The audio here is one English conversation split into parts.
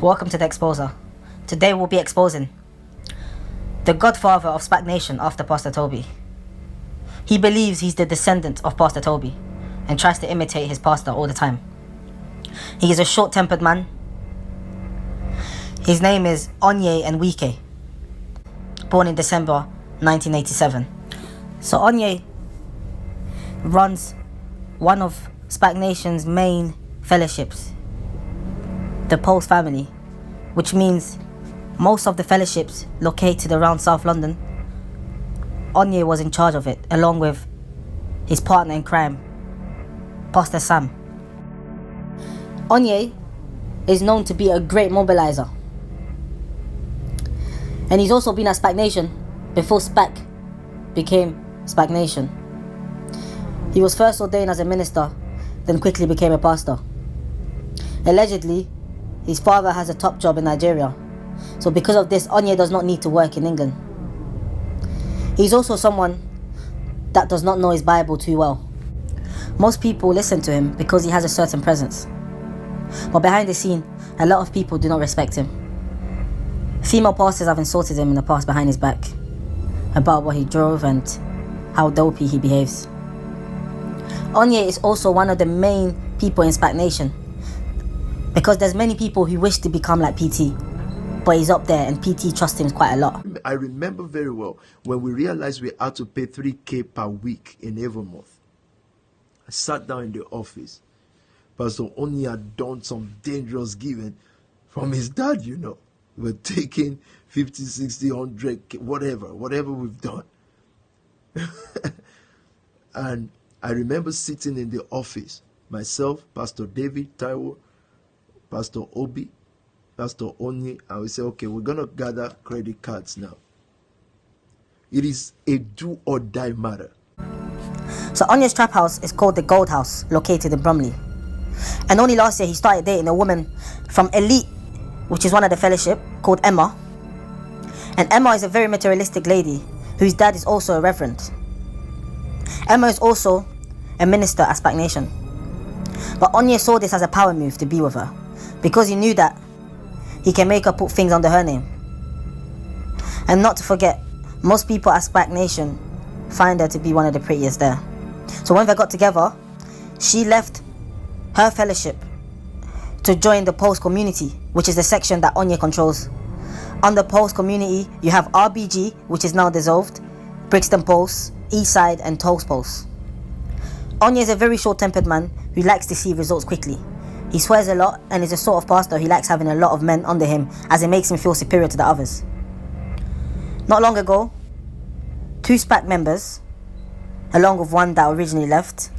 Welcome to the Exposer. Today we'll be exposing the godfather of Spac Nation after Pastor Toby. He believes he's the descendant of Pastor Toby and tries to imitate his pastor all the time. He is a short-tempered man. His name is Onye, born in December 1987. So Onye runs one of Spac Nation's main fellowships, the Pulse family, which means most of the fellowships located around South London, Onye was in charge of it, along with his partner in crime, Pastor Sam. Onye is known to be a great mobilizer, and he's also been at Spac Nation before Spac became Spac Nation. He was first ordained as a minister, then quickly became a pastor. Allegedly, his father has a top job in Nigeria, so because of this, Onye does not need to work in England. He's also someone that does not know his Bible too well. Most people listen to him because he has a certain presence, but behind the scene, a lot of people do not respect him. Female pastors have insulted him in the past behind his back about what he drove and how dopey he behaves. Onye is also one of the main people in Spac Nation, because there's many people who wish to become like PT, but he's up there and PT trusts him quite a lot. I remember very well when we realized we had to pay 3K per week in Evermonth. I sat down in the office. Pastor Onye had done some dangerous giving from his dad, you know. We're taking 50, 60, 100, whatever we've done. And I remember sitting in the office, myself, Pastor David, Taiwo, Pastor Obi, Pastor Onye, and we say, okay, we're going to gather credit cards now. It is a do or die matter. So Onye's trap house is called the Gold House, located in Bromley. And only last year he started dating a woman from Elite, which is one of the fellowship, called Emma. And Emma is a very materialistic lady whose dad is also a reverend. Emma is also a minister at Spac Nation. But Onye saw this as a power move to be with her, because he knew that he can make her put things under her name. And not to forget, most people at Spac Nation find her to be one of the prettiest there. So when they got together, she left her fellowship to join the Pulse community, which is the section that Onye controls. On the Pulse community, you have RBG, which is now dissolved, Brixton Pulse, Eastside, and Tulse Pulse. Onye is a very short-tempered man who likes to see results quickly. He swears a lot and is a sort of pastor who likes having a lot of men under him, as it makes him feel superior to the others. Not long ago, 2 Spac members, along with one that originally left,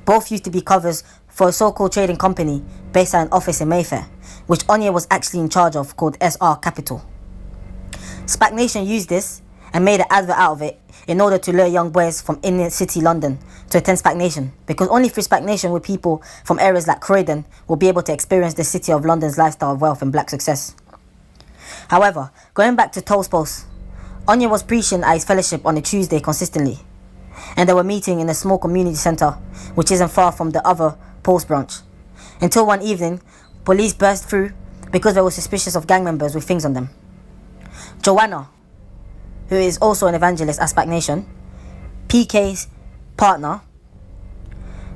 both used to be covers for a so-called trading company based at an office in Mayfair, which Onye was actually in charge of, called SR Capital. Spac Nation used this and made an advert out of it in order to lure young boys from inner city London to attend Spac Nation, because only through Spac Nation will people from areas like Croydon will be able to experience the city of London's lifestyle of wealth and black success. However, going back to Tulse Pulse, Onye was preaching at his fellowship on a Tuesday consistently, and they were meeting in a small community centre which isn't far from the other Pulse branch, until one evening police burst through because they were suspicious of gang members with things on them. Joanna, who is also an evangelist at Spac Nation, PK's partner,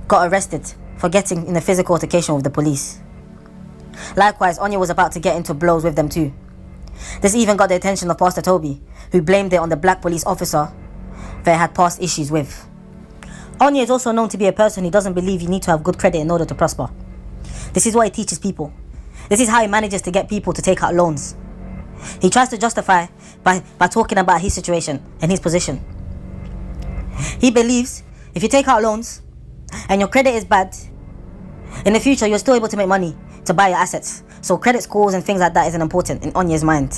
got arrested for getting in a physical altercation with the police. Likewise, Onye was about to get into blows with them too. This even got the attention of Pastor Toby, who blamed it on the black police officer they had past issues with. Onye is also known to be a person who doesn't believe you need to have good credit in order to prosper. This is what he teaches people. This is how he manages to get people to take out loans. He tries to justify by talking about his situation and his position. He believes if you take out loans and your credit is bad, in the future you're still able to make money to buy your assets. So credit scores and things like that isn't important in Onye's mind.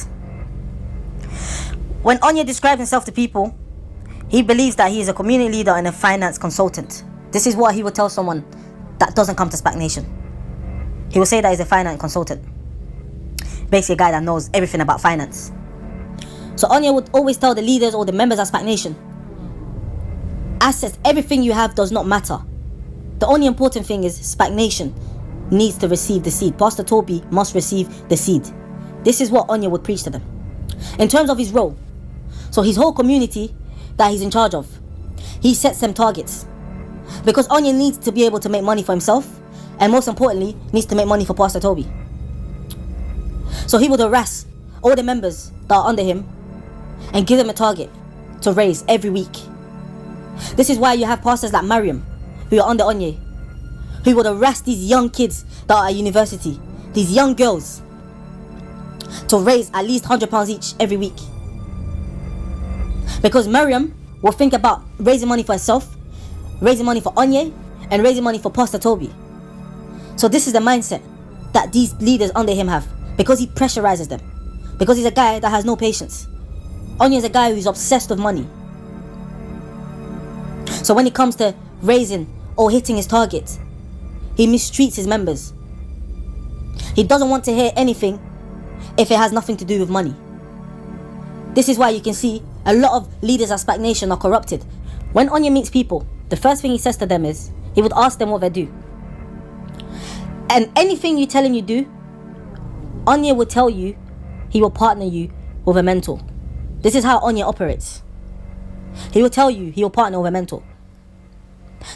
When Onye describes himself to people, he believes that he is a community leader and a finance consultant. This is what he would tell someone that doesn't come to Spac Nation. He will say that he's a finance consultant. Basically a guy that knows everything about finance. So Onye would always tell the leaders or the members of Spac Nation, assets, everything you have does not matter. The only important thing is Spac Nation needs to receive the seed. Pastor Toby must receive the seed. This is what Onye would preach to them. In terms of his role, so his whole community that he's in charge of, he sets them targets. Because Onye needs to be able to make money for himself, and most importantly, needs to make money for Pastor Toby. So he would harass all the members that are under him and give them a target to raise every week. This is why you have pastors like Mariam, who are under Onye, who would harass these young kids that are at university, these young girls, to raise at least £100 each every week. Because Mariam will think about raising money for herself, raising money for Onye, and raising money for Pastor Toby. So this is the mindset that these leaders under him have, because he pressurizes them. Because he's a guy that has no patience. Onye is a guy who's obsessed with money. So when it comes to raising or hitting his target, he mistreats his members. He doesn't want to hear anything if it has nothing to do with money. This is why you can see a lot of leaders at Spac Nation are corrupted. When Onye meets people, the first thing he says to them is, he would ask them what they do. And anything you tell him you do, Onye will tell you he will partner you with a mentor. This is how Onye operates. He will tell you he will partner with a mentor.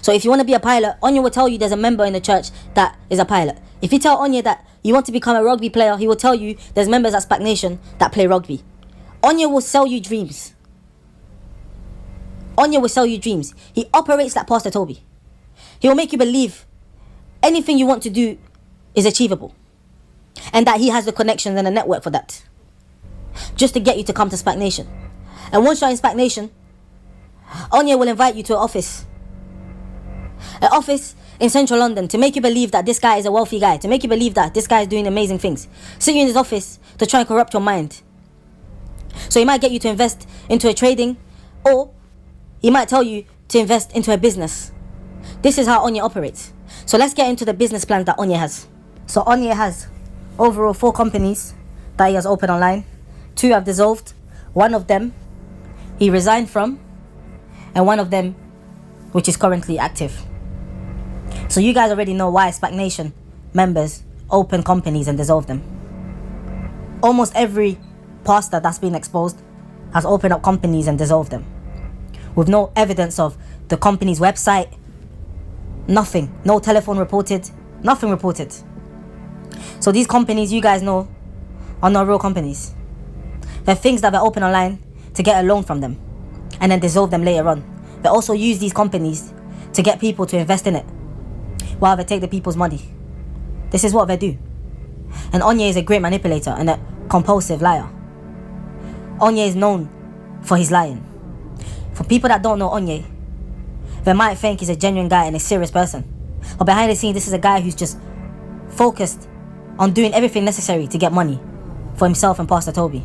So if you want to be a pilot, Onye will tell you there's a member in the church that is a pilot. If you tell Onye that you want to become a rugby player, he will tell you there's members at Spac Nation that play rugby. Onye will sell you dreams. Onye will sell you dreams. He operates like Pastor Toby. He will make you believe anything you want to do is achievable, and that he has the connections and the network for that, just to get you to come to Spac Nation. And once you're in Spac Nation, Onye will invite you to an office in central London, to make you believe that this guy is a wealthy guy, to make you believe that this guy is doing amazing things. Sit you in his office to try and corrupt your mind. So he might get you to invest into a trading, or he might tell you to invest into a business. This is how Onye operates. So let's get into the business plans that Onye has. So Onye has overall 4 companies that he has opened online. 2 have dissolved. 1 of them he resigned from, and 1 of them which is currently active. So you guys already know why Spac Nation members open companies and dissolve them. Almost every pastor that's been exposed has opened up companies and dissolved them, with no evidence of the company's website, nothing, no telephone reported, nothing reported. So these companies, you guys know, are not real companies. They're things that were open online to get a loan from them and then dissolve them later on. They also use these companies to get people to invest in it while they take the people's money. This is what they do. And Onye is a great manipulator and a compulsive liar. Onye is known for his lying. For people that don't know Onye, they might think he's a genuine guy and a serious person. But behind the scenes, this is a guy who's just focused on doing everything necessary to get money for himself and Pastor Toby.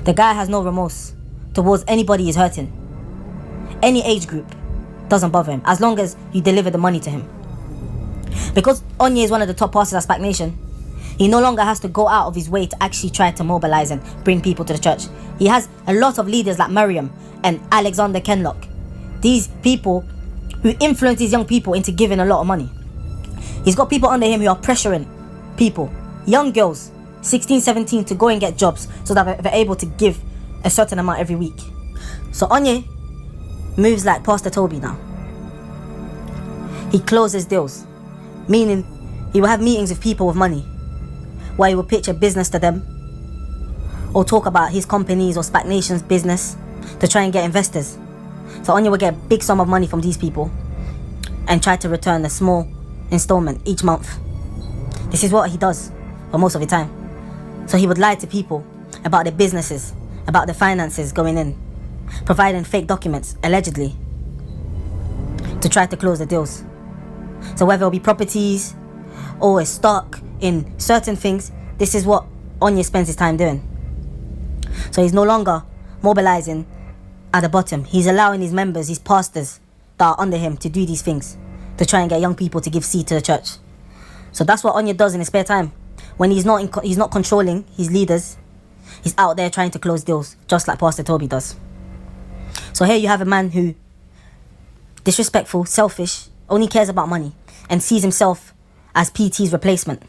The guy has no remorse towards anybody he's hurting. Any age group doesn't bother him, as long as you deliver the money to him. Because Onye is one of the top pastors at Spac Nation, he no longer has to go out of his way to actually try to mobilize and bring people to the church. He has a lot of leaders like Mariam and Alexander Kenlock. These people who influence these young people into giving a lot of money. He's got people under him who are pressuring people, young girls, 16, 17, to go and get jobs so that they're able to give a certain amount every week. So Onye moves like Pastor Toby now. He closes deals, meaning he will have meetings with people with money, where he will pitch a business to them, or talk about his companies or Spac Nation's business to try and get investors. So Onye will get a big sum of money from these people and try to return a small installment each month. This is what he does for most of the time. So he would lie to people about their businesses, about the finances going in, providing fake documents, allegedly, to try to close the deals. So whether it'll be properties or a stock in certain things, this is what Onye spends his time doing. So he's no longer mobilizing at the bottom. He's allowing his members, his pastors that are under him, to do these things, to try and get young people to give seed to the church. So that's what Onye does in his spare time. When he's not controlling his leaders, he's out there trying to close deals, just like Pastor Toby does. So here you have a man who, disrespectful, selfish, only cares about money, and sees himself as PT's replacement.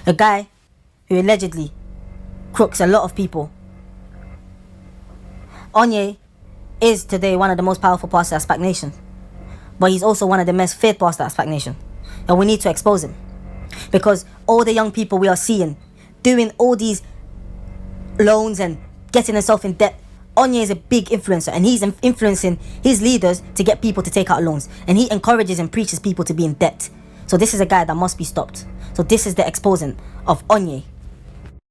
A guy who allegedly crooks a lot of people. Onye is today one of the most powerful pastors at Spac Nation, but he's also one of the most feared pastors at Spac Nation, and we need to expose him, because all the young people we are seeing doing all these loans and getting themselves in debt, Onye is a big influencer, and he's influencing his leaders to get people to take out loans, and he encourages and preaches people to be in debt. So this is a guy that must be stopped. So this is the exposing of Onye.